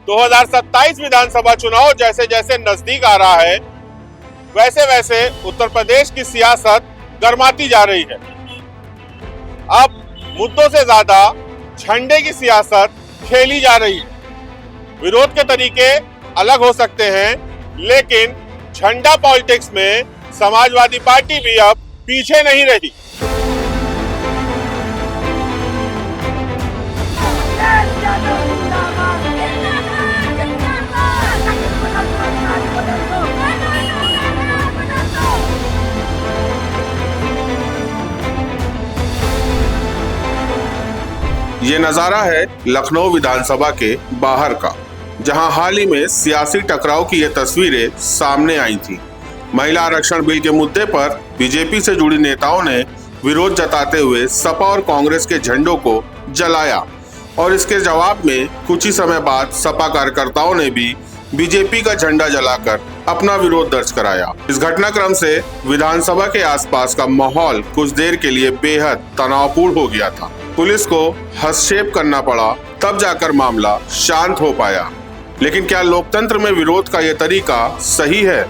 2027 विधानसभा चुनाव जैसे जैसे नजदीक आ रहा है, वैसे वैसे उत्तर प्रदेश की सियासत गर्माती जा रही है। अब मुद्दों से ज्यादा झंडे की सियासत खेली जा रही है। विरोध के तरीके अलग हो सकते हैं, लेकिन झंडा पॉलिटिक्स में समाजवादी पार्टी भी अब पीछे नहीं रही। ये नजारा है लखनऊ विधानसभा के बाहर का, जहां हाल ही में सियासी टकराव की ये तस्वीरें सामने आई थी। महिला आरक्षण बिल के मुद्दे पर बीजेपी से जुड़ी नेताओं ने विरोध जताते हुए सपा और कांग्रेस के झंडों को जलाया और इसके जवाब में कुछ ही समय बाद सपा कार्यकर्ताओं ने भी बीजेपी का झंडा जलाकर अपना विरोध दर्ज कराया। इस घटनाक्रम से विधानसभा के आसपास का माहौल कुछ देर के लिए बेहद तनावपूर्ण हो गया था। पुलिस को हस्तक्षेप करना पड़ा, तब जाकर मामला शांत हो पाया। लेकिन क्या लोकतंत्र में विरोध का यह तरीका सही है?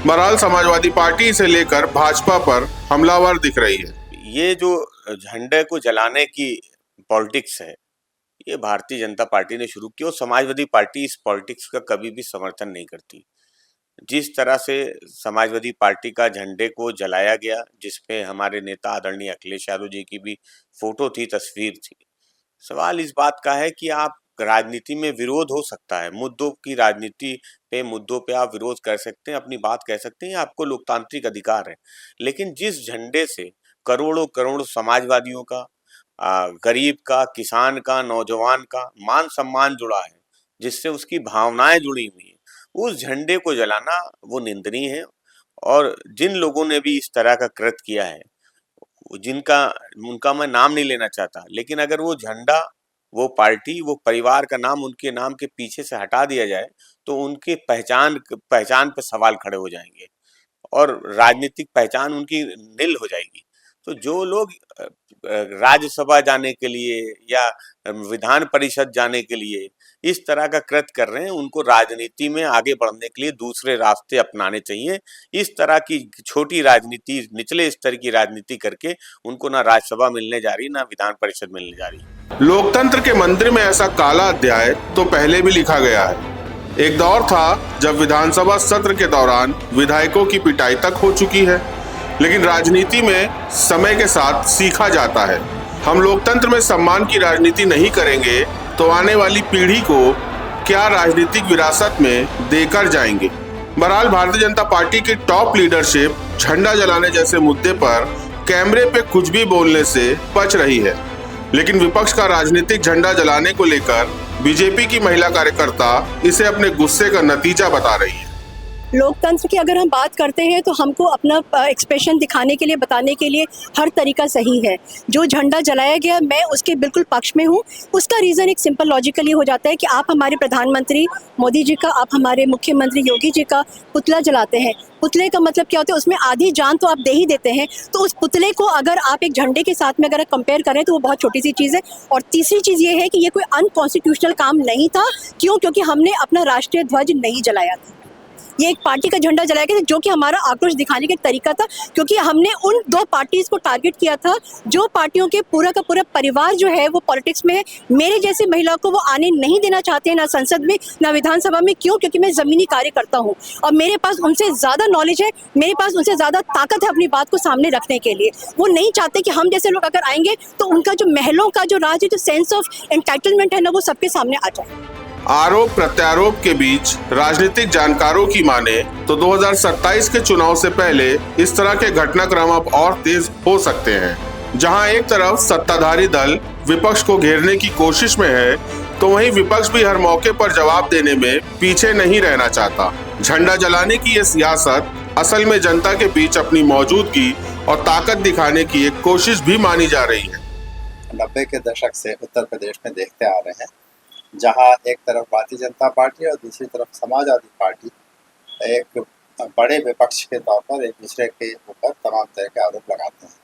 बहरहाल समाजवादी पार्टी से लेकर भाजपा पर हमलावर दिख रही है। ये जो झंडे को जलाने की पॉलिटिक्स है, ये भारतीय जनता पार्टी ने शुरू की और समाजवादी पार्टी इस पॉलिटिक्स का कभी भी समर्थन नहीं करती। जिस तरह से समाजवादी पार्टी का झंडे को जलाया गया, जिसपे हमारे नेता आदरणीय अखिलेश यादव जी की भी फोटो थी, तस्वीर थी। सवाल इस बात का है कि आप राजनीति में विरोध हो सकता है, मुद्दों की राजनीति पे मुद्दों पे आप विरोध कर सकते हैं, अपनी बात कह सकते हैं, आपको लोकतांत्रिक अधिकार है। लेकिन जिस झंडे से करोड़ों करोड़ समाजवादियों का, गरीब का, किसान का, नौजवान का मान सम्मान जुड़ा है, जिससे उसकी भावनाएं जुड़ी हुई है, उस झंडे को जलाना वो निंदनीय है। और जिन लोगों ने भी इस तरह का कृत्य किया है, उनका मैं नाम नहीं लेना चाहता, लेकिन अगर वो झंडा, वो पार्टी, वो परिवार का नाम उनके नाम के पीछे से हटा दिया जाए, तो उनके पहचान पे सवाल खड़े हो जाएंगे और राजनीतिक पहचान उनकी नील हो जाएगी। तो जो लोग राज्यसभा जाने के लिए या विधान परिषद जाने के लिए इस तरह का कृत्य कर रहे हैं, उनको राजनीति में आगे बढ़ने के लिए दूसरे रास्ते अपनाने चाहिए। इस तरह की छोटी राजनीति, निचले स्तर की राजनीति करके उनको ना राज्यसभा मिलने जा रही, ना विधान परिषद मिलने जा रही। लोकतंत्र के मंदिर में ऐसा काला अध्याय तो पहले भी लिखा गया है। एक दौर था जब विधानसभा सत्र के दौरान विधायकों की पिटाई तक हो चुकी है, लेकिन राजनीति में समय के साथ सीखा जाता है। हम लोकतंत्र में सम्मान की राजनीति नहीं करेंगे तो आने वाली पीढ़ी को क्या राजनीतिक विरासत में देकर जाएंगे। बहरहाल भारतीय जनता पार्टी की टॉप लीडरशिप झंडा जलाने जैसे मुद्दे पर कैमरे पे कुछ भी बोलने से बच रही है, लेकिन विपक्ष का राजनीतिक झंडा जलाने को लेकर बीजेपी की महिला कार्यकर्ता इसे अपने गुस्से का नतीजा बता रही है। लोकतंत्र की अगर हम बात करते हैं तो हमको अपना एक्सप्रेशन दिखाने के लिए, बताने के लिए हर तरीका सही है। जो झंडा जलाया गया, मैं उसके बिल्कुल पक्ष में हूँ। उसका रीज़न एक सिंपल लॉजिकली हो जाता है कि आप हमारे प्रधानमंत्री मोदी जी का, आप हमारे मुख्यमंत्री योगी जी का पुतला जलाते हैं। पुतले का मतलब क्या होता है? उसमें आधी जान तो आप दे ही देते हैं, तो उस पुतले को अगर आप एक झंडे के साथ में अगर कंपेयर करें तो वो बहुत छोटी सी चीज़ है। और तीसरी चीज़ ये है कि ये कोई अनकॉन्स्टिट्यूशनल काम नहीं था। क्यों? क्योंकि हमने अपना राष्ट्रीय ध्वज नहीं जलाया था। ये एक पार्टी का झंडा जलाया गया था, जो कि हमारा आक्रोश दिखाने का एक तरीका था, क्योंकि हमने उन दो पार्टीज को टारगेट किया था जो पार्टियों के पूरा का पूरा परिवार जो है वो पॉलिटिक्स में है। मेरे जैसे महिला को वो आने नहीं देना चाहते हैं, ना संसद में ना विधानसभा में। क्यों? क्योंकि मैं जमीनी कार्य करता हूँ और मेरे पास उनसे ज्यादा नॉलेज है, मेरे पास उनसे ज्यादा ताकत है अपनी बात को सामने रखने के लिए। वो नहीं चाहते कि हम जैसे लोग अगर आएंगे तो उनका जो महलों का जो राज है, जो सेंस ऑफ एंटाइटलमेंट है ना, वो सबके सामने आ जाए। आरोप प्रत्यारोप के बीच राजनीतिक जानकारों की माने तो 2027 के चुनाव से पहले इस तरह के घटनाक्रम अब और तेज हो सकते हैं। जहां एक तरफ सत्ताधारी दल विपक्ष को घेरने की कोशिश में है, तो वहीं विपक्ष भी हर मौके पर जवाब देने में पीछे नहीं रहना चाहता। झंडा जलाने की ये सियासत असल में जनता के बीच अपनी मौजूदगी और ताकत दिखाने की एक कोशिश भी मानी जा रही है। 90 के दशक से उत्तर प्रदेश में देखते आ रहे हैं, जहां एक तरफ भारतीय जनता पार्टी और दूसरी तरफ समाजवादी पार्टी एक बड़े विपक्ष के तौर पर एक दूसरे के ऊपर तमाम तरह के आरोप लगाते हैं।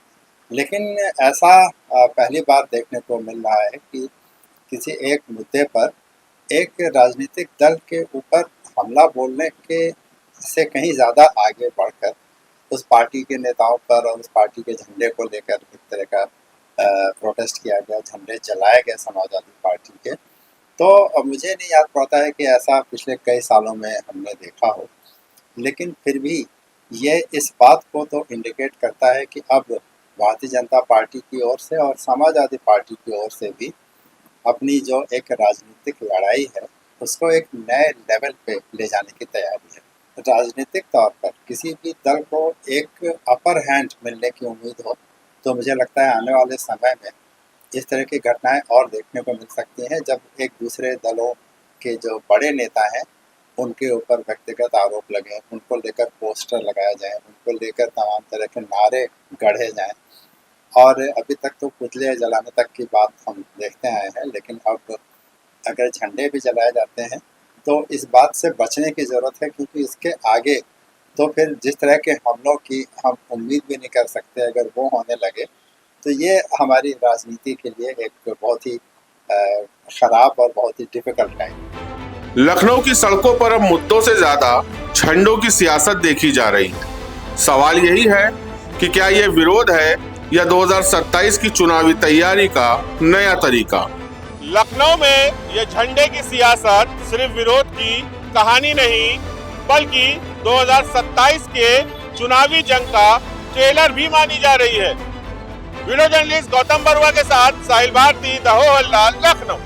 लेकिन ऐसा पहली बार देखने को मिल रहा है कि किसी एक मुद्दे पर एक राजनीतिक दल के ऊपर हमला बोलने के से कहीं ज़्यादा आगे बढ़कर उस पार्टी के नेताओं पर और उस पार्टी के झंडे को लेकर एक तरह का प्रोटेस्ट किया गया, झंडे जलाए गए समाजवादी पार्टी के। तो मुझे नहीं याद पड़ता है कि ऐसा पिछले कई सालों में हमने देखा हो, लेकिन फिर भी ये इस बात को तो इंडिकेट करता है कि अब भारतीय जनता पार्टी की ओर से और समाजवादी पार्टी की ओर से भी अपनी जो एक राजनीतिक लड़ाई है उसको एक नए लेवल पे ले जाने की तैयारी है। राजनीतिक तौर पर किसी भी दल को एक अपर हैंड मिलने की उम्मीद हो तो मुझे लगता है आने वाले समय में इस तरह की घटनाएं और देखने को मिल सकती हैं, जब एक दूसरे दलों के जो बड़े नेता हैं उनके ऊपर व्यक्तिगत आरोप लगे, उनको लेकर पोस्टर लगाया जाए, उनको लेकर तमाम तरह के नारे गढ़े जाएं। और अभी तक तो पुतले जलाने तक की बात हम देखते आए हैं, लेकिन अब अगर झंडे भी जलाए जाते हैं तो इस बात से बचने की ज़रूरत है, क्योंकि इसके आगे तो फिर जिस तरह के हमलों की हम उम्मीद भी नहीं कर सकते अगर वो होने लगे तो ये हमारी राजनीति के लिए एक बहुत ही ख़राब और बहुत ही डिफ़िकल्ट टाइम। लखनऊ की सड़कों पर अब मुद्दों से ज्यादा झंडों की सियासत देखी जा रही है। सवाल यही है कि क्या ये विरोध है या 2027 की चुनावी तैयारी का नया तरीका। लखनऊ में ये झंडे की सियासत सिर्फ विरोध की कहानी नहीं बल्कि 2027 के चुनावी जंग का ट्रेलर भी मानी जा रही है। वीडियो जर्नलिस्ट गौतम बरुआ के साथ साहिल भारती, दहोहल्ला, लखनऊ।